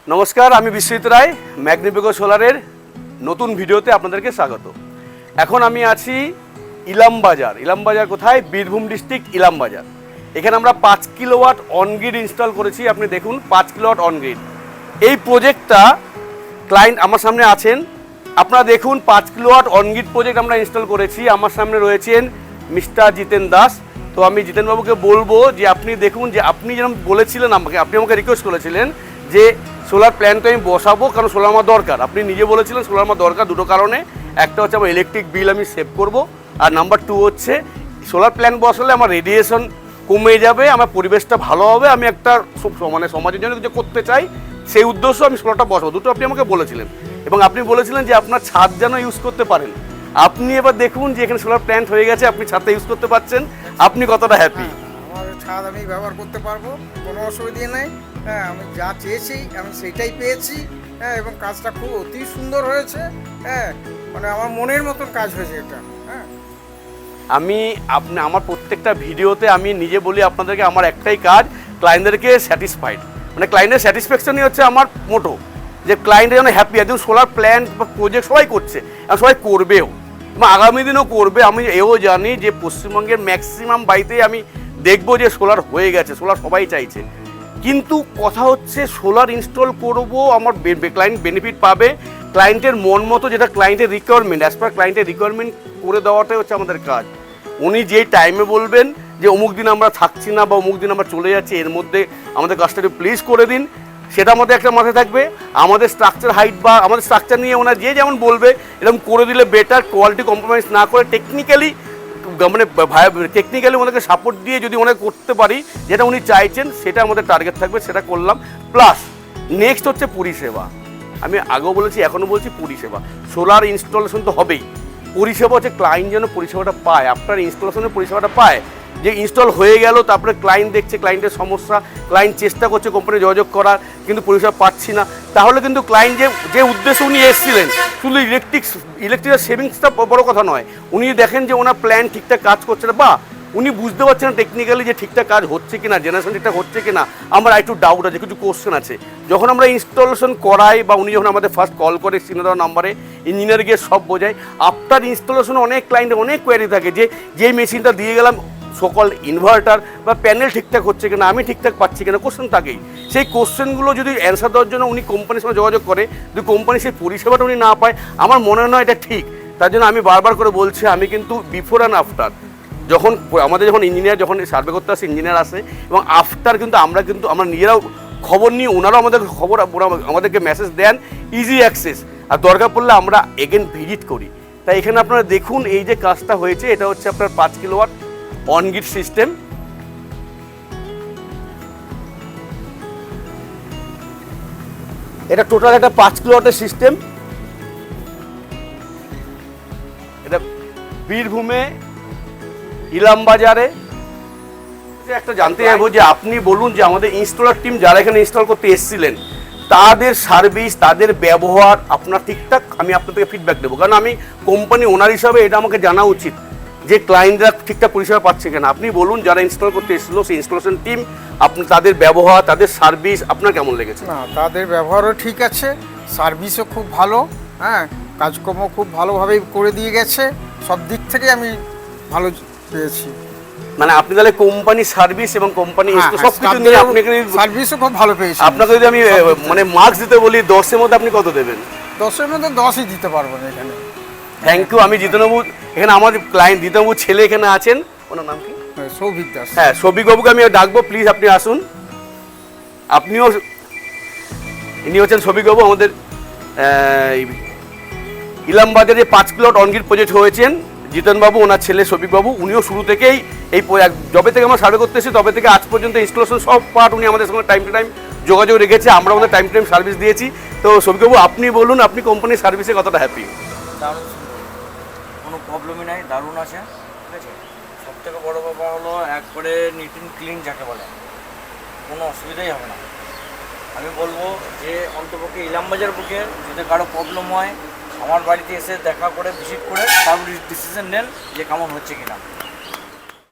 নমস্কার, আমি বিশ্বজিৎ রায়, ম্যাগনিফিকো সোলারের নতুন ভিডিওতে আপনাদেরকে স্বাগত। এখন আমি আছি ইলামবাজার কোথায়? বীরভূম ডিস্ট্রিক্ট ইলামবাজার। এখানে আমরা 5 কিলোওয়াট অনগ্রিড ইনস্টল করেছি। আপনি দেখুন 5 কিলোওয়াট অনগ্রিড। এই প্রজেক্টটা ক্লায়েন্ট আমার সামনে আছেন। আপনারা দেখুন 5 কিলোওয়াট অনগ্রিড প্রজেক্ট আমরা ইনস্টল করেছি। আমার সামনে রয়েছেন মিস্টার জিতেন দাস। তো আমি জিতেনবাবুকে বলবো যে আপনি দেখুন, যে আপনি যেরকম বলেছিলেন আপনি আমাকে রিকোয়েস্ট করেছিলেন যে সোলার প্ল্যান্ট আমি বসাবো, কারণ সোলার আমার দরকার। আপনি নিজে বলেছিলেন সোলার আমার দরকার দুটো কারণে। একটা হচ্ছে আমার ইলেকট্রিক বিল আমি সেভ করব, আর নাম্বার 2 হচ্ছে সোলার প্ল্যান্ট বসালে আমার রেডিয়েশন কমে যাবে, আমার পরিবেশটা ভালো হবে, আমি একটা মানে সমাজের জন্য কিছু করতে চাই, সেই উদ্দেশ্য আমি সোলারটা বসাবো। দুটো আপনি আমাকে বলেছিলেন, এবং আপনি বলেছিলেন যে আপনার ছাদ যেন ইউজ করতে পারেন। আপনি এবার দেখুন যে এখানে সোলার প্ল্যান্ট হয়ে গেছে, আপনি ছাদটা ইউজ করতে পারছেন, আপনি কতটা হ্যাপি? আমার ছাদ আমি ব্যবহার করতে পারবো, কোনো অসুবিধা নেই। হ্যাঁ, আমি যা চেয়েছি আমি সেইটাই পেয়েছি। হ্যাঁ, এবং কাজটা খুব অতি সুন্দর হয়েছে। হ্যাঁ, মানে আমার মনের মতন কাজ হয়েছে এটা। হ্যাঁ, আমার প্রত্যেকটা ভিডিওতে আমি নিজে বলি আপনাদেরকে, আমার একটাই কাজ ক্লায়েন্টদেরকে স্যাটিসফাইড, মানে ক্লায়েন্টের স্যাটিসফ্যাকশনই হচ্ছে আমার মোটো, যে ক্লায়েন্টের যেন হ্যাপি। একদম সোলার প্ল্যান্ট বা প্রজেক্ট সবাই করছে, আর সবাই করবেও, এবং আগামী দিনেও করবে। আমি এও জানি যে পশ্চিমবঙ্গের ম্যাক্সিমাম বাড়িতেই আমি দেখবো যে সোলার হয়ে গেছে, সোলার সবাই চাইছে। কিন্তু কথা হচ্ছে সোলার ইনস্টল করব, আমার ক্লায়েন্ট বেনিফিট পাবে, ক্লায়েন্টের মন মতো, যেটা ক্লায়েন্টের রিকোয়ারমেন্ট, অ্যাজ পার ক্লায়েন্টের রিকোয়ারমেন্ট করে দেওয়াটাই হচ্ছে আমাদের কাজ। উনি যেই টাইমে বলবেন যে অমুক দিন আমরা থাকছি না বা অমুক দিন আমরা চলে যাচ্ছি, এর মধ্যে আমাদের কাজটা একটু প্লিজ করে দিন, সেটা আমাদের একটা মাথায় থাকবে। আমাদের স্ট্রাকচার হাইট বা আমাদের স্ট্রাকচার নিয়ে ওনার যে যেমন বলবে এরকম করে দিলে বেটার, কোয়ালিটি কম্প্রোমাইজ না করে টেকনিক্যালি, মানে টেকনিক্যালি ওনাকে সাপোর্ট দিয়ে যদি ওনাকে করতে পারি যেটা উনি চাইছেন, সেটা আমাদের টার্গেট থাকবে, সেটা করলাম। প্লাস নেক্সট হচ্ছে পরিষেবা। আমি আগেও বলেছি, এখনও বলছি, পরিষেবা। সোলার ইনস্টলেশন তো হবেই, পরিষেবা হচ্ছে ক্লায়েন্ট যেন পরিষেবাটা পায়, আপনার ইনস্টলেশনের পরিষেবাটা পায়। যে ইনস্টল হয়ে গেল, তারপরে ক্লায়েন্ট দেখছে ক্লায়েন্টের সমস্যা, ক্লায়েন্ট চেষ্টা করছে কোম্পানি যোগাযোগ করার, কিন্তু পরিষেবা পাচ্ছি না, তাহলে কিন্তু ক্লায়েন্ট যে উদ্দেশ্যে উনি এসেছিলেন, শুধু ইলেকট্রিক সেভিংসটা বড় কথা নয়, উনি দেখেন যে ওনার প্ল্যান ঠিকঠাক কাজ করছে না, বা উনি বুঝতে পারছেন না টেকনিক্যালি যে ঠিকঠাক কাজ হচ্ছে কিনা, জেনারেশন ঠিকঠাক হচ্ছে কিনা, আমার একটু ডাউট আছে, কিছু কোশ্চেন আছে। যখন আমরা ইনস্টলেশন করাই বা উনি যখন আমাদের ফার্স্ট কল করে স্ক্রিনে দেওয়া নাম্বারে, ইঞ্জিনিয়ার গিয়ে সব বোঝায়। আফটার ইনস্টলেশনে অনেক ক্লায়েন্টের অনেক কোয়ারি থাকে, যে মেশিনটা দিয়ে গেলাম সকল ইনভার্টার বা প্যানেল ঠিকঠাক হচ্ছে কিনা, আমি ঠিকঠাক পাচ্ছি কিনা, কোশ্চেন থাকেই। সেই কোশ্চেনগুলো যদি অ্যান্সার দেওয়ার জন্য উনি কোম্পানির সঙ্গে যোগাযোগ করে, যদি কোম্পানি সেই পরিষেবাটা উনি না পায়, আমার মনে হয় এটা ঠিক। তার জন্য আমি বারবার করে বলছি, আমি কিন্তু বিফোর অ্যান্ড আফটার, যখন ইঞ্জিনিয়ার যখন সার্ভে করতে আসে, ইঞ্জিনিয়ার আসে, এবং আফটার কিন্তু আমরা নিজেরাও খবর নিয়ে, ওনারাও আমাদের খবর আমাদেরকে মেসেজ দেন, ইজি অ্যাক্সেস, আর দরকার পড়লে আমরা এগেন ভিজিট করি। তাই এখানে আপনারা দেখুন এই যে কাজটা হয়েছে, এটা হচ্ছে আপনার 5 কিলোওয়াট অনগ্রিড সিস্টেম। এটা টোটাল একটা 5 কিলোওয়াটের সিস্টেম। এটা বীরভূমে ইলামবাজারে। একটা জানতে চাইবো যে আপনি বলুন যে আমাদের ইনস্টলার টিম যারা এখানে ইনস্টল করতে এসেছিলেন, তাদের সার্ভিস, তাদের ব্যবহার আপনার ঠিকঠাক, আমি আপনাদেরকে ফিডব্যাক দেবো, কারণ আমি কোম্পানি ওনার হিসাবে এটা আমাকে জানা উচিত যে ক্লায়েন্টরা ঠিকঠাক পরিষেবা পাচ্ছে কিনা। আপনি বলুন যারা ইনস্টল করতে এসেছিল সেই ইনস্টলেশন টিম, আপনি তাদের ব্যবহার, তাদের সার্ভিস আপনার কেমন লেগেছে? না, তাদের ব্যবহারও ঠিক আছে, সার্ভিসও খুব ভালো। হ্যাঁ, কাজকর্ম খুব ভালোভাবেই করে দিয়ে গেছে, সব দিক থেকে আমি ভালো পেয়েছি। মানে আপনি তাহলে কোম্পানি সার্ভিস এবং কোম্পানি সবকিছু নিয়ে আপনি সার্ভিসও খুব ভালো পেয়েছি। আপনাকে যদি আমি মানে মার্কস দিতে বলি 10-এর মধ্যে আপনি কত দেবেন? 10-এর মধ্যে 10ই দিতে পারবো না এখানে। Thank you. আমি জিতেনবাবু, এখানে আমাদের ক্লায়েন্ট জিতেনবাবুর ছেলে এখানে আছেন, ওনার নাম কি? সৌভিক দাস। হ্যাঁ, সৌভিক বাবুকে আমি ডাকবো, প্লিজ আপনি আসুন। ইনি হচ্ছেন সৌভিক বাবু, আমাদের ইলামবাজারে 5 কিলোওয়াট অনগ্রিড প্রজেক্ট হয়েছেন। জিতেনবাবু ওনার ছেলে সৌভিক বাবু, উনিও শুরু থেকেই এই যবে থেকে আমরা সার্ভে করতে এসেছি তবে থেকে আজ পর্যন্ত ইনস্টলেশন সব পার্ট উনি আমাদের সঙ্গে টাইম টু টাইম যোগাযোগ রেখেছে, আমরা আমাদের টাইম টু টাইম সার্ভিস দিয়েছি। তো সৌভিক বাবু, আপনি বলুন আপনি কোম্পানির সার্ভিসে কতটা হ্যাপি? দারুণ, কোনো প্রবলেমই নাই, দারুণ আছে। ঠিক আছে, সবথেকে বড় ব্যাপার হলো একবারে নিট অ্যান্ড ক্লিন যাকে বলে, কোনো অসুবিধাই হবে না। আমি বলবো যে অন্তপক্ষে ইলামবাজার বুকে যদি কারো প্রবলেম হয়, আমার বাড়িতে এসে দেখা করে ভিজিট করে তারপর ডিসিশন নেন যে কেমন হচ্ছে কিনা।